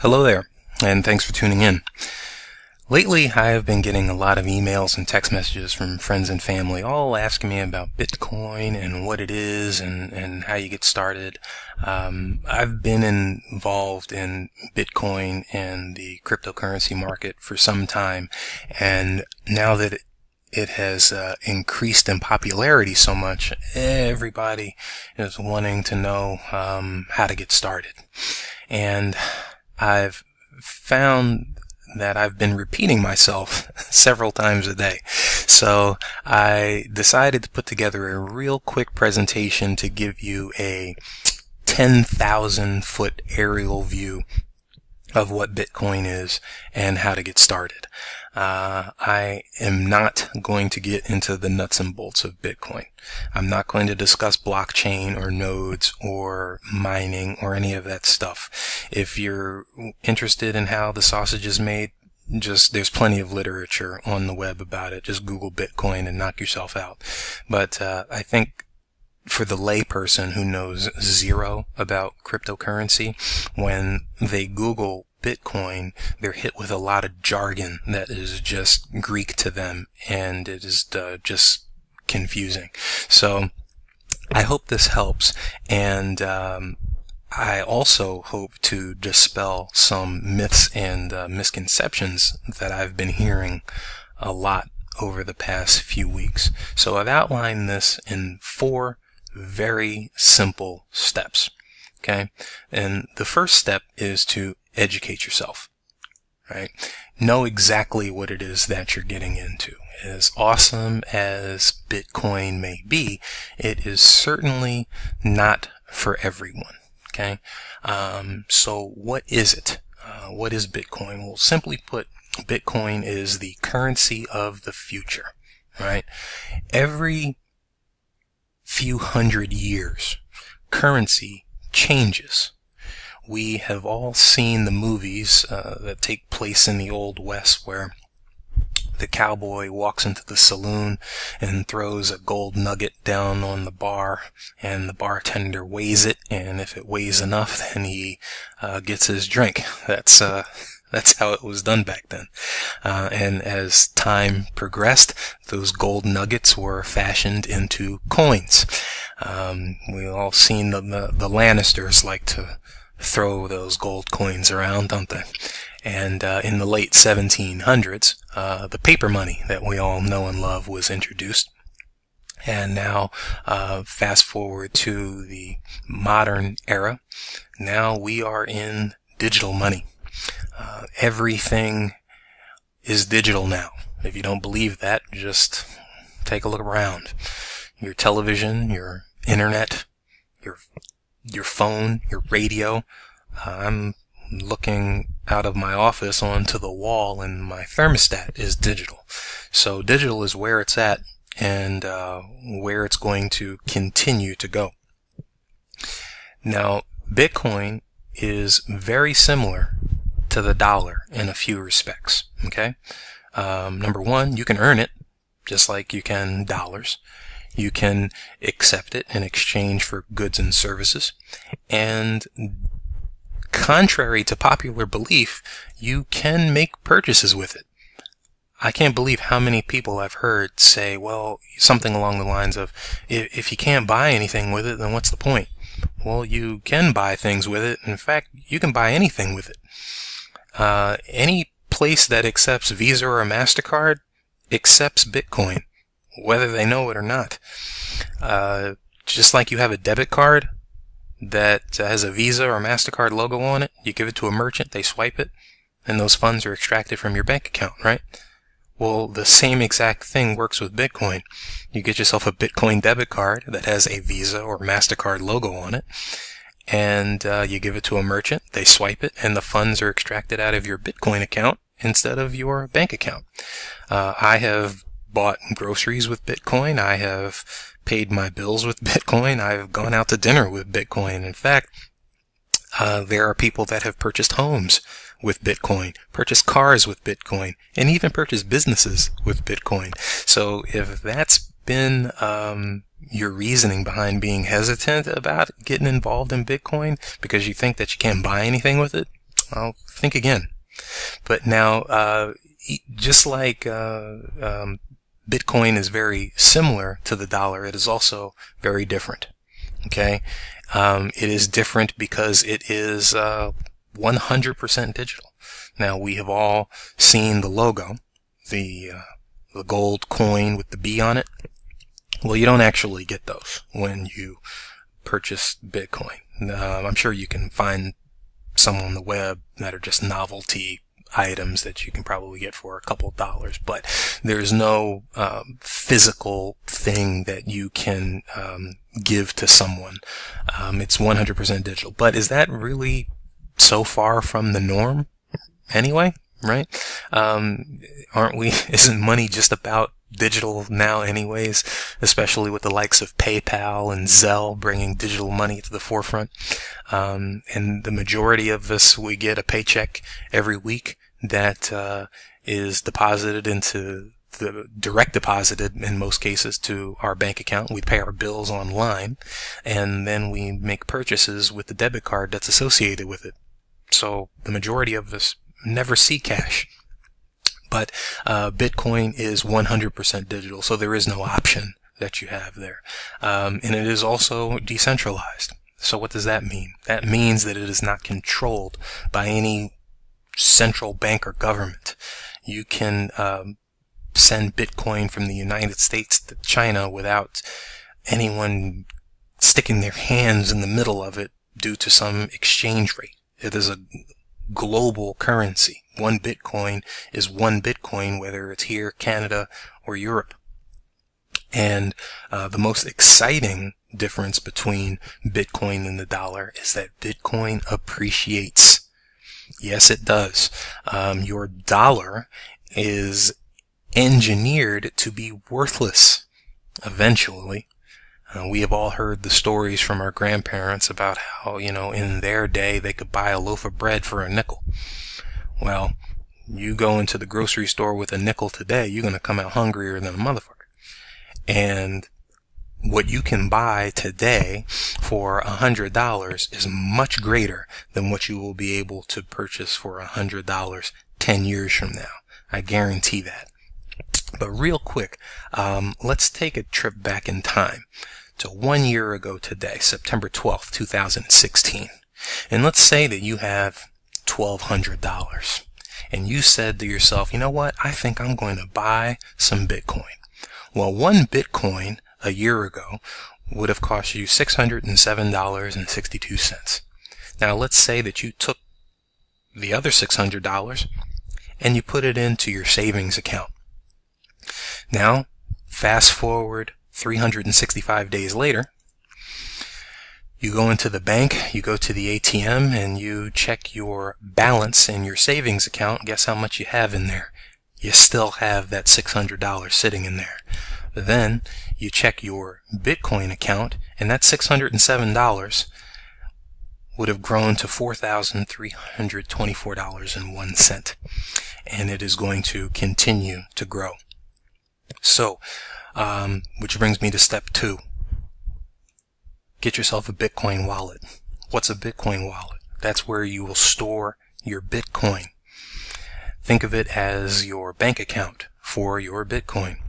Hello there, and thanks for tuning in. Lately, I have been getting a lot of emails and text messages from friends and family, all asking me about Bitcoin and what it is and how you get started. I've been involved in Bitcoin and the cryptocurrency market for some time, and now that it has increased in popularity so much, everybody is wanting to know how to get started. And I've found that I've been repeating myself several times a day. So I decided to put together a real quick presentation to give you a 10,000 foot aerial view of what Bitcoin is and how to get started. I am not going to get into the nuts and bolts of Bitcoin. I'm not going to discuss blockchain or nodes or mining or any of that stuff. If you're interested in how the sausage is made, there's plenty of literature on the web about it. Just Google Bitcoin and knock yourself out. But I think for the layperson who knows zero about cryptocurrency, when they Google Bitcoin, they're hit with a lot of jargon that is just Greek to them, and it is just confusing. So I hope this helps, and I also hope to dispel some myths and misconceptions that I've been hearing a lot over the past few weeks. So I've outlined this in 4 very simple steps. Okay? And the first step is to educate yourself. Right? Know exactly what it is that you're getting into. As awesome as Bitcoin may be, it is certainly not for everyone. Okay? So what is it? What is Bitcoin? Well, simply put, Bitcoin is the currency of the future. Right? Every few hundred years, currency changes. We have all seen the movies that take place in the Old West where the cowboy walks into the saloon and throws a gold nugget down on the bar, and the bartender weighs it, and if it weighs enough, then he gets his drink. That's how it was done back then. And as time progressed, those gold nuggets were fashioned into coins. We've all seen the Lannisters like to throw those gold coins around, don't they? And in the late 1700s, the paper money that we all know and love was introduced. And now, fast forward to the modern era, now we are in digital money. Everything is digital now. If you don't believe that, just take a look around. Your television, your internet, your phone, your radio. I'm looking out of my office onto the wall, and my thermostat is digital. So digital is where it's at, and where it's going to continue to go. Now, Bitcoin is very similar to the dollar in a few respects. Okay? Number one, you can earn it just like you can dollars. You can accept it in exchange for goods and services. And contrary to popular belief, you can make purchases with it. I can't believe how many people I've heard say, well, something along the lines of, if you can't buy anything with it, then what's the point? Well, you can buy things with it. In fact, you can buy anything with it. Any place that accepts Visa or MasterCard accepts Bitcoin, whether they know it or not. Just like you have a debit card that has a Visa or MasterCard logo on it, you give it to a merchant, they swipe it, and those funds are extracted from your bank account, right? Well, the same exact thing works with Bitcoin. You get yourself a Bitcoin debit card that has a Visa or MasterCard logo on it, and you give it to a merchant, they swipe it, and the funds are extracted out of your Bitcoin account instead of your bank account. I have bought groceries with Bitcoin. I have paid my bills with Bitcoin. I've gone out to dinner with Bitcoin. In fact, there are people that have purchased homes with Bitcoin, purchased cars with Bitcoin, and even purchased businesses with Bitcoin. So if that's been your reasoning behind being hesitant about getting involved in Bitcoin because you think that you can't buy anything with it, I'll think again. But now, just like Bitcoin is very similar to the dollar, it is also very different. Okay, it is different because it is 100% digital. Now, we have all seen the logo, the gold coin with the B on it. Well, you don't actually get those when you purchase Bitcoin. I'm sure you can find some on the web that are just novelty items that you can probably get for a couple of dollars, but there's no physical thing that you can give to someone. It's 100% digital. But is that really so far from the norm anyway? Right? Isn't money just about digital now anyways, especially with the likes of PayPal and Zelle bringing digital money to the forefront? And the majority of us, we get a paycheck every week that is deposited into direct deposited in most cases to our bank account. We pay our bills online, and then we make purchases with the debit card that's associated with it. So the majority of us never see cash. But Bitcoin is 100% digital, so there is no option that you have there. And it is also decentralized. So what does that mean? That means that it is not controlled by any central bank or government. You can send Bitcoin from the United States to China without anyone sticking their hands in the middle of it due to some exchange rate. It is a global currency. One Bitcoin is one Bitcoin, whether it's here, Canada, or Europe. And the most exciting difference between Bitcoin and the dollar is that Bitcoin appreciates. Yes, it does. Your dollar is engineered to be worthless eventually. We have all heard the stories from our grandparents about how, in their day they could buy a loaf of bread for a nickel. Well, you go into the grocery store with a nickel today, you're going to come out hungrier than a motherfucker. And what you can buy today for $100 is much greater than what you will be able to purchase for $100 10 years from now. I guarantee that. But real quick, let's take a trip back in time to 1 year ago today, September 12th, 2016. And let's say that you have $1,200. And you said to yourself, you know what? I think I'm going to buy some Bitcoin. Well, one Bitcoin a year ago would have cost you $607.62. Now, let's say that you took the other $600 and you put it into your savings account. Now, fast forward 365 days later, you go into the bank, you go to the ATM, and you check your balance in your savings account. Guess how much you have in there? You still have that $600 sitting in there. Then you check your Bitcoin account, and that $607 would have grown to $4,324.01. And it is going to continue to grow. So, which brings me to step 2. Get yourself a Bitcoin wallet. What's a Bitcoin wallet? That's where you will store your Bitcoin. Think of it as your bank account for your Bitcoin.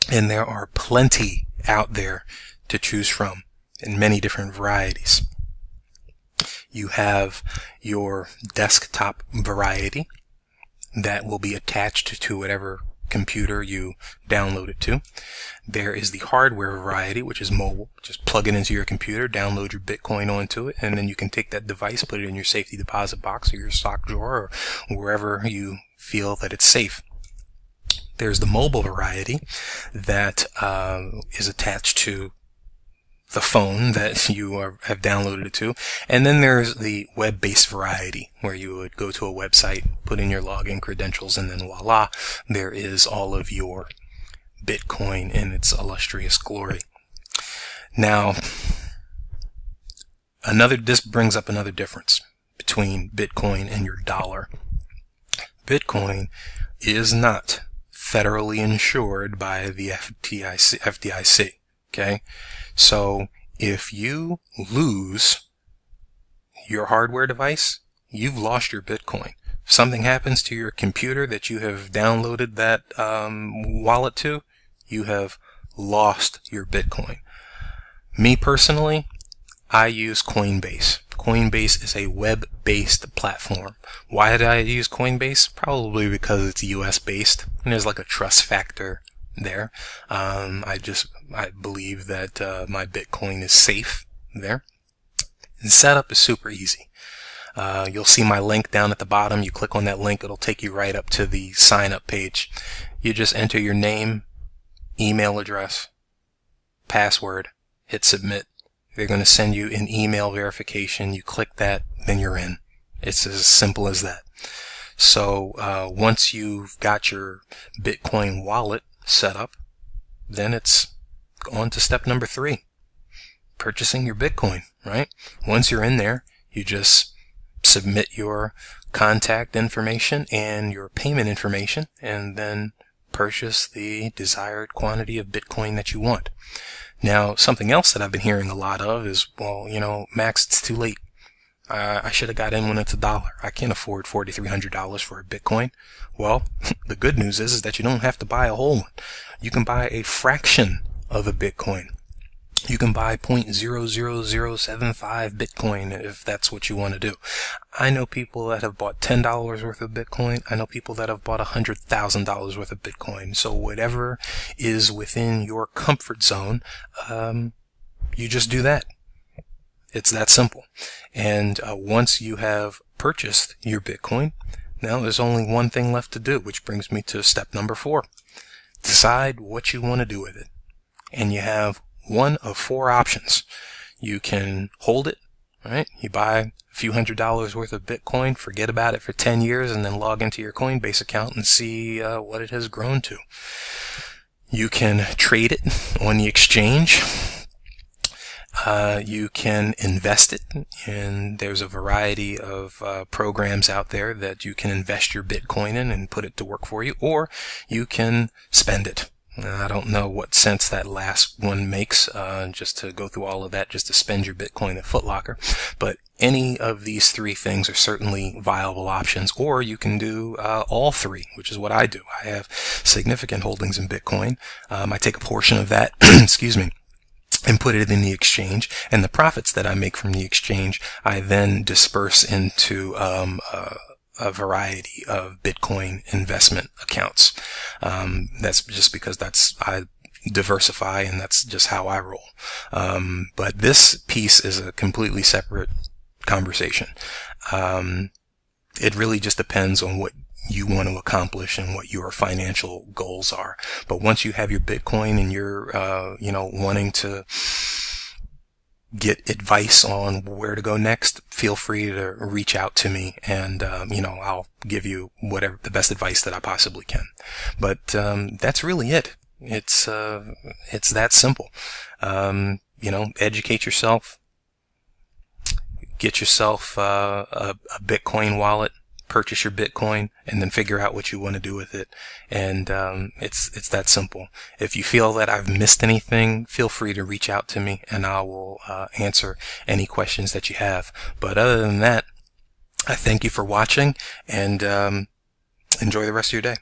And there are plenty out there to choose from in many different varieties. You have your desktop variety that will be attached to whatever computer you download it to. There is the hardware variety, which is mobile. Just plug it into your computer, download your Bitcoin onto it, and then you can take that device, put it in your safety deposit box or your sock drawer or wherever you feel that it's safe. There's the mobile variety that is attached to the phone that you have downloaded it to. And then there's the web-based variety where you would go to a website, put in your login credentials, and then voila, there is all of your Bitcoin in its illustrious glory. Now, this brings up another difference between Bitcoin and your dollar. Bitcoin is not federally insured by the FDIC. Okay? So if you lose your hardware device, you've lost your Bitcoin. If something happens to your computer that you have downloaded that wallet to, you have lost your Bitcoin. Me personally, I use Coinbase. Coinbase is a web-based platform. Why did I use Coinbase? Probably because it's US-based and there's like a trust factor there. I believe that my Bitcoin is safe there. The setup is super easy. You'll see my link down at the bottom. You click on that link, it'll take you right up to the sign up page. You just enter your name, email address, password, hit submit. They're going to send you an email verification. You click that, then you're in. It's as simple as that. So once you've got your Bitcoin wallet set up, then it's on to step number 3, purchasing your Bitcoin, right? Once you're in there, you just submit your contact information and your payment information and then purchase the desired quantity of Bitcoin that you want. Now, something else that I've been hearing a lot of is, well, Max, it's too late. I should have got in when it's $1. I can't afford $4,300 for a Bitcoin. Well, the good news is that you don't have to buy a whole one. You can buy a fraction of a Bitcoin. You can buy 0.00075 Bitcoin if that's what you want to do. I know people that have bought $10 worth of Bitcoin. I know people that have bought $100,000 worth of Bitcoin. So whatever is within your comfort zone, you just do that. It's that simple. And once you have purchased your Bitcoin, now there's only one thing left to do, which brings me to step number 4. Decide what you want to do with it. And you have one of 4 options. You can hold it, right? You buy a few $100s worth of Bitcoin, forget about it for 10 years, and then log into your Coinbase account and see what it has grown to. You can trade it on the exchange. You can invest it, and there's a variety of programs out there that you can invest your Bitcoin in and put it to work for you, or you can spend it. I don't know what sense that last one makes, just to go through all of that, just to spend your Bitcoin at Foot Locker. But any of these 3 things are certainly viable options, or you can do all 3, which is what I do. I have significant holdings in Bitcoin. I take a portion of that, excuse me, and put it in the exchange, and the profits that I make from the exchange, I then disperse into a variety of Bitcoin investment accounts. That's just because I diversify, and that's just how I roll. But this piece is a completely separate conversation. It really just depends on what you want to accomplish and what your financial goals are. But once you have your Bitcoin and you're, wanting to get advice on where to go next, feel free to reach out to me, and I'll give you whatever the best advice that I possibly can. But that's really it. It's that simple. Educate yourself, get yourself a Bitcoin wallet, purchase your Bitcoin, and then figure out what you want to do with it. And it's that simple. If you feel that I've missed anything, feel free to reach out to me, and I will answer any questions that you have. But other than that, I thank you for watching, and enjoy the rest of your day.